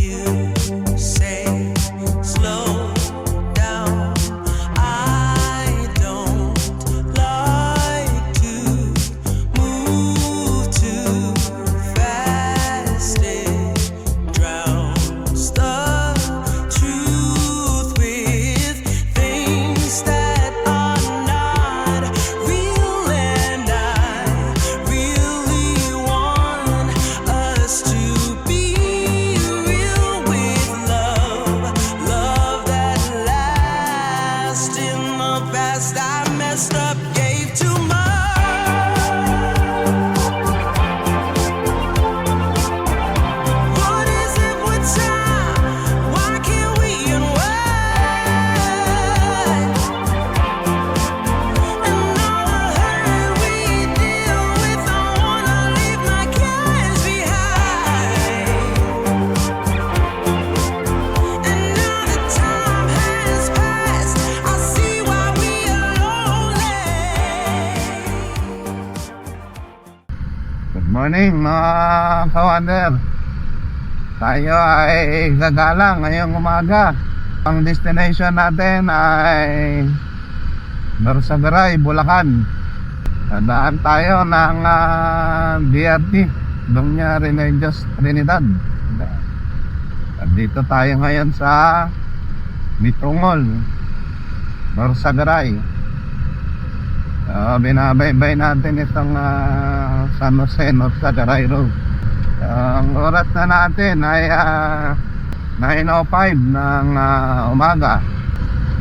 You say slow down. I don't like to move too fast. It drowns the truth with things that are not real, and I really want us to be real with love, love that lasts. In the past I messed up, gave too much. What is it with time? Why can't we unwind? And all the hurt we deal with, I wanna leave my cares behind. And now that time has passed, I see why we are lonely. Good morning mga kawander. Tayo ay gagala ngayong umaga. Ang destination natin ay Norsagaray, Bulacan. Dadaan tayo ng BRT, Doña Remedios Trinidad. At dito tayo ngayon sa Bitungol, Norsagaray. Binabaybay natin itong San Jose, Norsagaray Road. Ang oras na natin ay 9:05 ng umaga.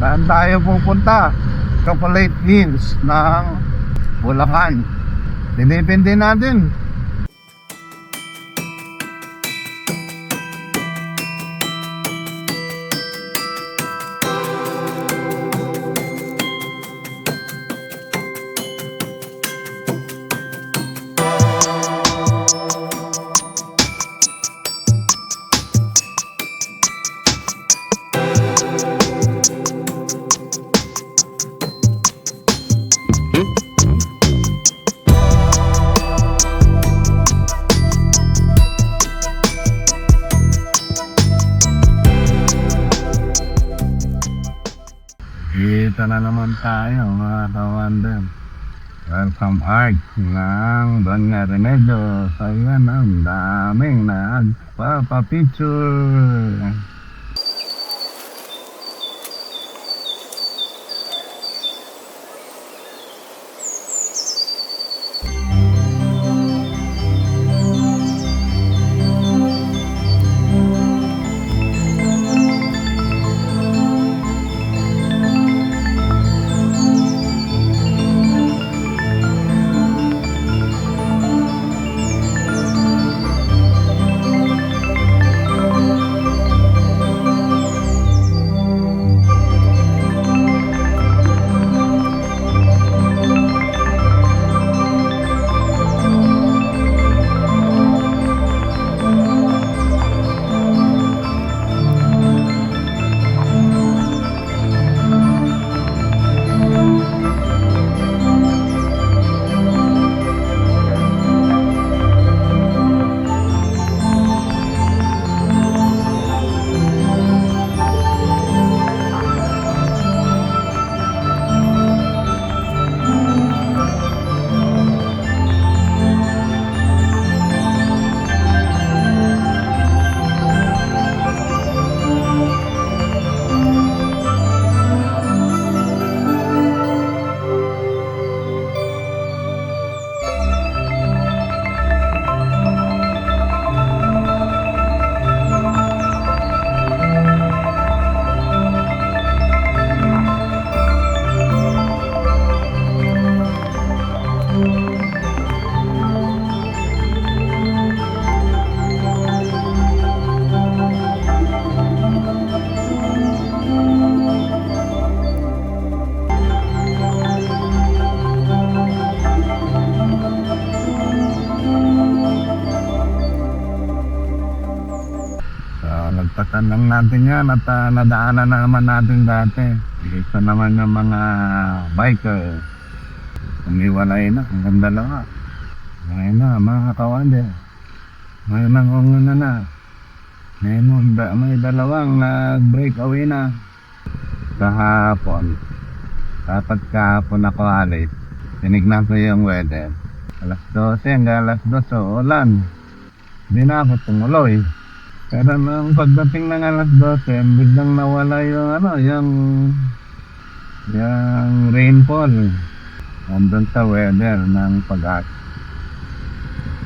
Saan tayo pupunta? Chocolate Hills ng Bulacan. Dinipindi natin. Dito na naman tayo mga kawander. Welcome Art ng Doña Remedios. Ayan, ang daming nagpapapicture. Nagtatanong natin yan at nadaanan na naman natin dati. Ito naman yung mga biker. Umiwalay na, hanggang dalawa. Ngayon na mga kawander. Ngayon na. May dalawang breakaway na kahapon. Dapat kahapon ako alis. Tinignan ko yung weather. Alas 12 hanggang alas 2 ulan. Hindi na ako tumuloy. Pero nung pagdating ng alas 12, biglang nawala yung rainfall. Nandun sa weather ng Pag-asa.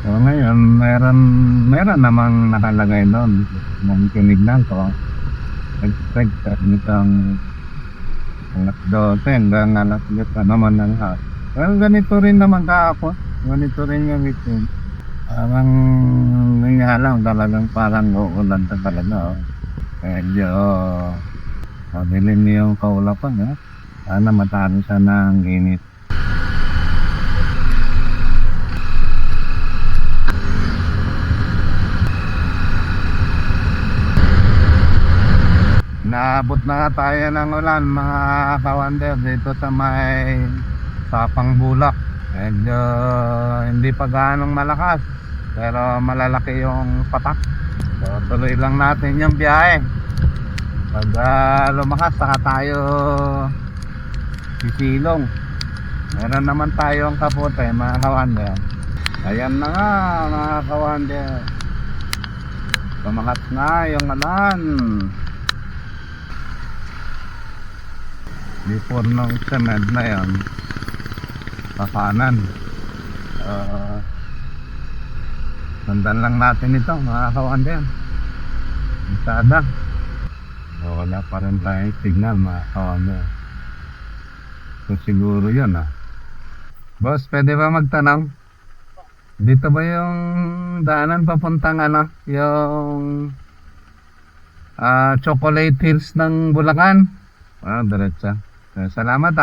So ngayon, meron namang nakalagay doon. Nung tinignan ko, expected nitong alas 12 hanggang alas 2 naman ng hapon. Well, ganito rin naman kahapon. Ganito rin yung ito. Parang nangyari talagang parang uulan na talaga. Medyo madilim yung kaulapan. Sana matalo siya ng init. Naabot na tayo ng ulan mga kawander dito sa may Tapang Bulak. Medyo hindi pa gaanong malakas pero malalaki yung patak. So tuloy lang natin yung biyahe. Pag lumakas saka tayo sisilong. Meron naman tayong kapote mga kawander. Ayan na nga mga kawander. Lumakas na yung ulan. Before ng cement na yan kapanan. Sundan lang natin ito mga kawander. Isada. Wala pa rin tayong signal mga kawander. So siguro yun Boss, pwede ba magtanong? Dito ba yung daanan papuntang yung Chocolate Hills ng Bulacan? Diretsa. Salamat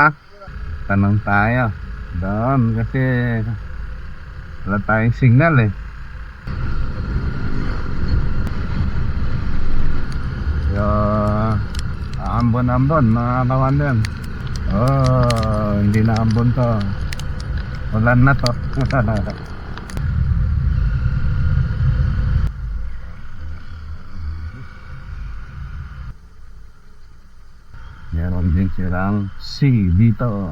Tanong tayo doon kasi wala tayong signal ambon mga kawander. Hindi na ambon to, ulan na to. Meron din silang sea dito.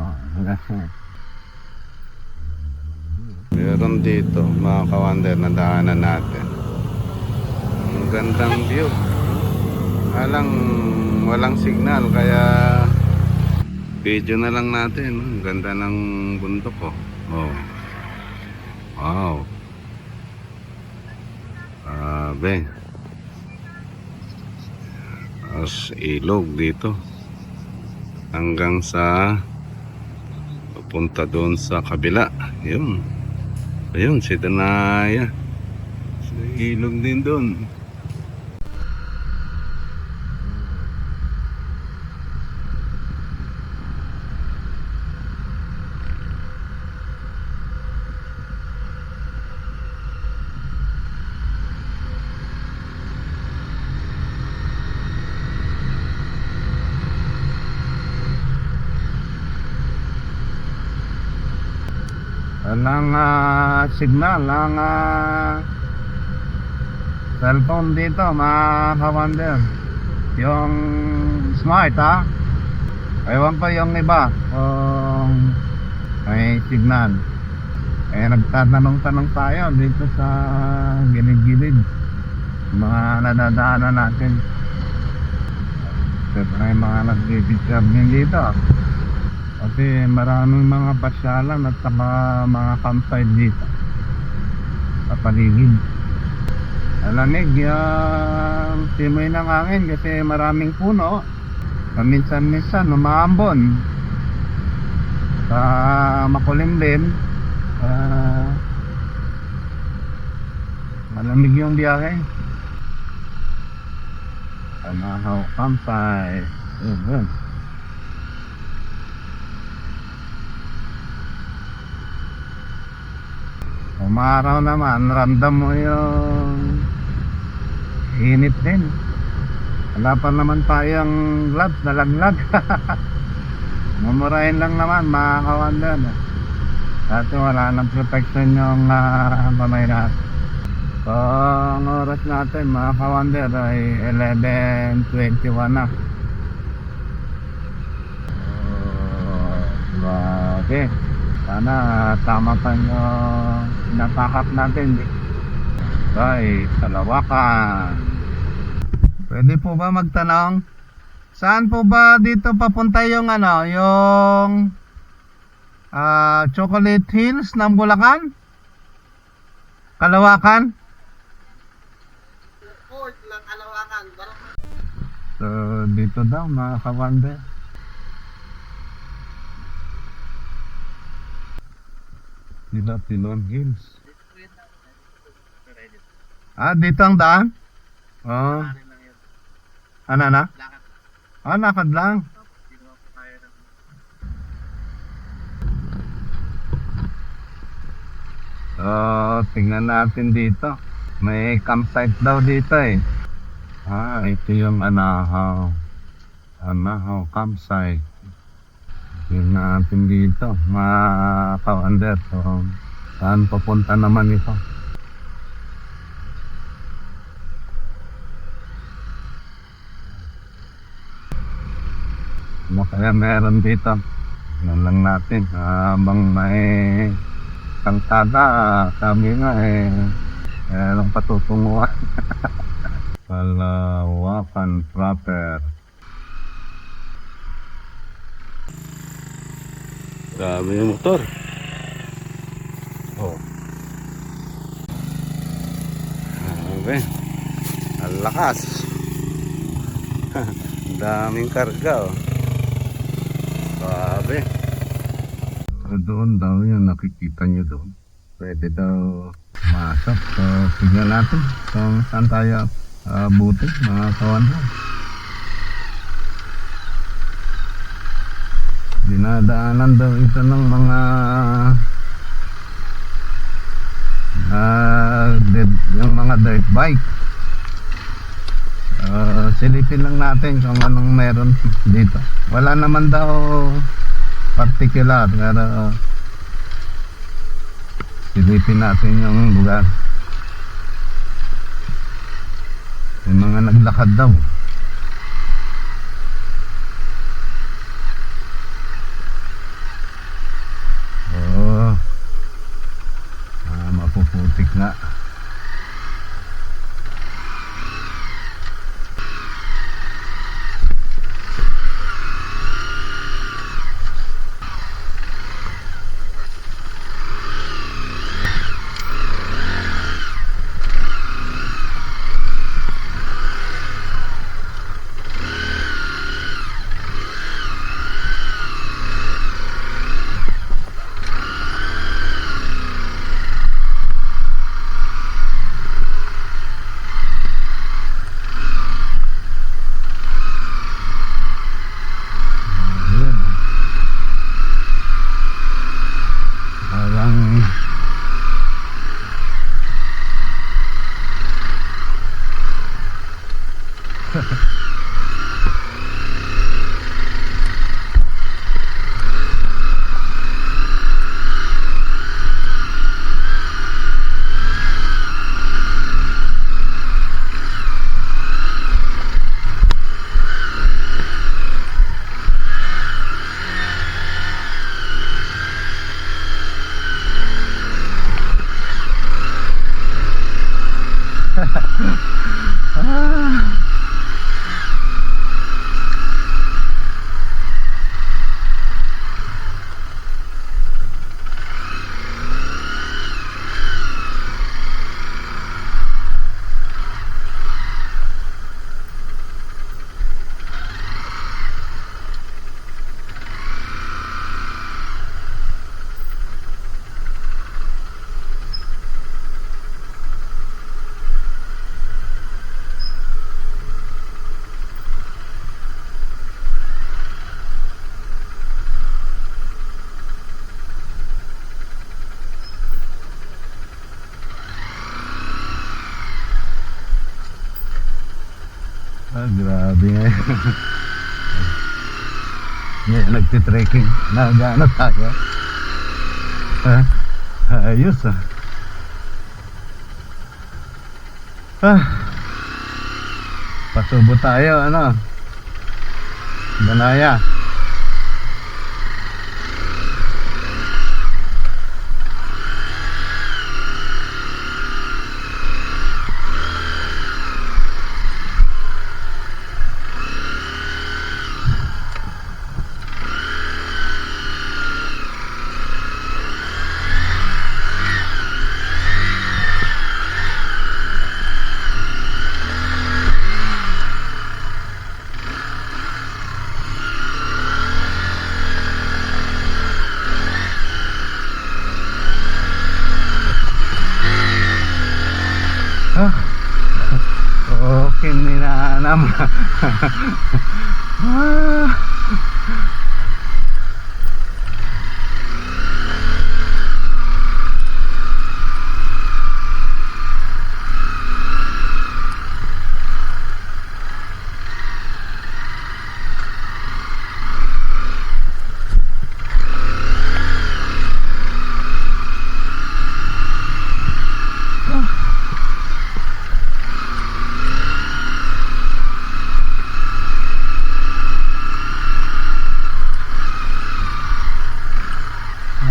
Meron dito mga kawander na daanan natin. Ang gandang view. Walang signal kaya video na lang natin. Ang ganda ng bundok Wow. Grabe. As ilog dito. Hanggang sa papunta doon sa kabila. Ayun si Danaya. Sa ilog din doon. Walang signal ang cellphone dito mga kawander. Yung smart ewan ko yung iba kung may signal. Nagtatanong-tanong tayo dito sa gilid-gilid mga nadadaanan natin. May mga nag-picture din dito kasi maraming mga pasyalan at saka mga campsite dito sa paligid. Alamig yung simoy ng hangin kasi maraming puno. Paminsan-minsan umaambon sa makulimlim. Malamig yung biyahe. Amahaw campsite. Umaraw naman, ramdam mo yung init din. Wala pa naman tayong gloves, nalaglag. Mamurahin lang naman mga kawander. Kasi wala nang protection yung kamay natin. So, ang oras natin mga ka-wonder ay 11:21 na. Grabe. Sana tama pa yung napakap natin. Ay, Kalawakan. Pwede po ba magtanong? Saan po ba dito papunta yung Chocolate Hills ng Bulacan? Kalawakan? Port ng Kalawakan. So, dito daw mga ka-wonder. Sila Pilon Hills. Ah, dito ang daan? Oh. Ano na? Ah, lakad lang. So, tingnan natin dito. May campsite daw dito eh. Ah, ito yung Anahaw campsite. Tingnan natin dito. Mga ka-wonder. So, saan papunta naman ito? Ano kaya meron dito? Tingnan lang natin. Habang may kalsada, kami nga merong patutunguhan. Kalawakan proper. Grabe yung motor. Oh. Grabe. Ang lakas. Ang daming karga oh. Grabe. So, doon daw yung nakikita nyo doon. Pwede daw masok. So, tignan natin kung saan tayo buti mga kawanhan. Dinadaanan daw ito ng mga yung mga dirt bike. Silipin lang natin kung anong meron dito. Wala naman daw particular, pero silipin natin yung lugar. May mga naglakad daw. Oh, mapuputik nga. Ah, grabe nga yun. Nagtitrekking. Nagano tayo. Ayos ah. Ah, pasubo tayo, ano? Banaya. Ah, okay na naman. Ah.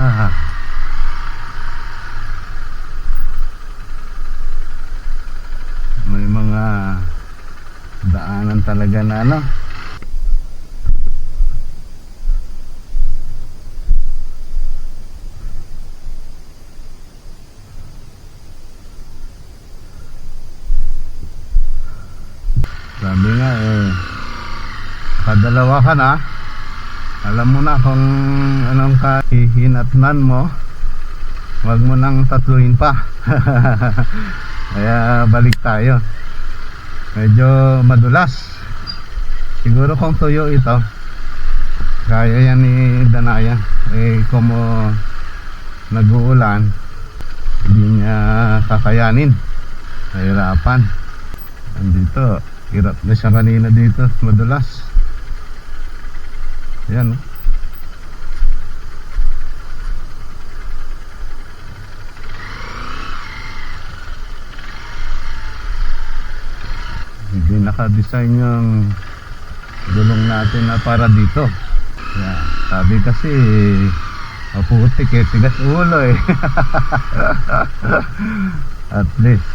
Ah. May mga daanan talaga na ano. Sabi nga kadalawa ka na. Alam mo na kung anong kahihinatnan mo. Wag mo nang tatluhin pa. Kaya balik tayo. Medyo madulas. Siguro kung tuyo ito, kaya yan ni Danaya. Kung nag-uulan, hindi niya kakayanin. Nahirapan. Andito, hirap na siya kanina dito. Madulas. Yan. Hindi naka-design yung gulong natin na para dito. Yan. Sabi kasi maputik tigas ulo At least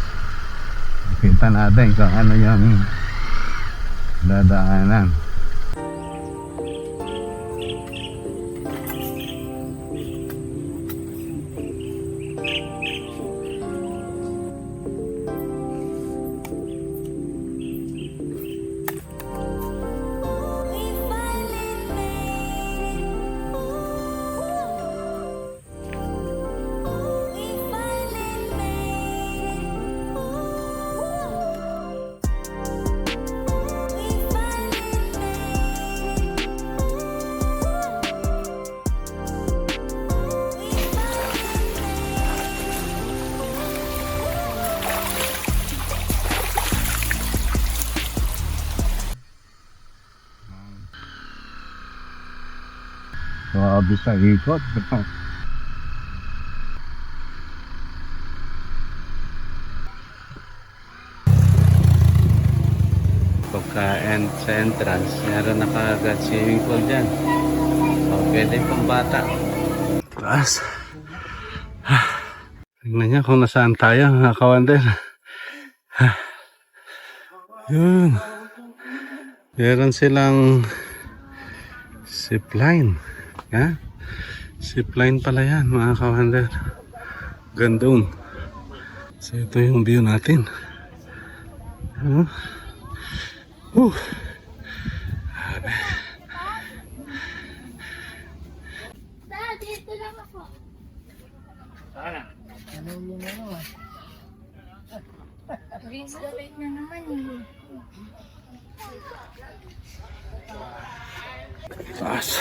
kita natin kung ano yung dadaanan. Grabe sa ikot. Pagka sa entrance, meron na kagad swimming pool dyan. O, pwede pang bata. Taas. Tingnan niya kung nasaan tayo, mga kawander. Yun. Meron silang zipline. Ha? Zipline pala yan, mga kawander. Gandun. So ito yung view natin. Dito lang ako. Ano yung ano? Rinse the light na naman Taas.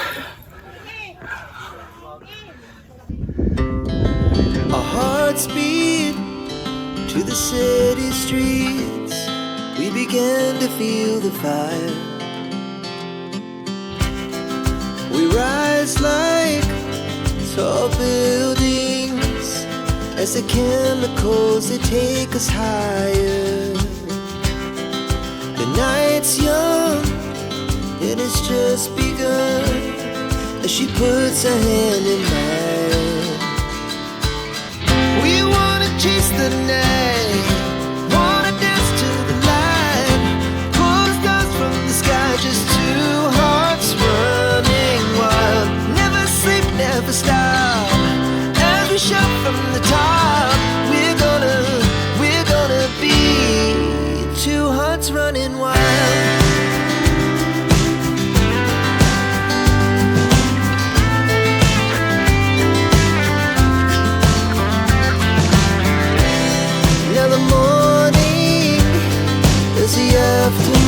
Our hearts beat to the city streets. We began to feel the fire. We rise like tall buildings as the chemicals they take us higher. night's young and it's just begun as she puts her hand in mine. We wanna chase the night, wanna dance to the light, pull the stars from the sky, just two hearts running wild. Never sleep, never stop, as we shout from the top. We're gonna be two hearts running wild. Now the morning is the afternoon.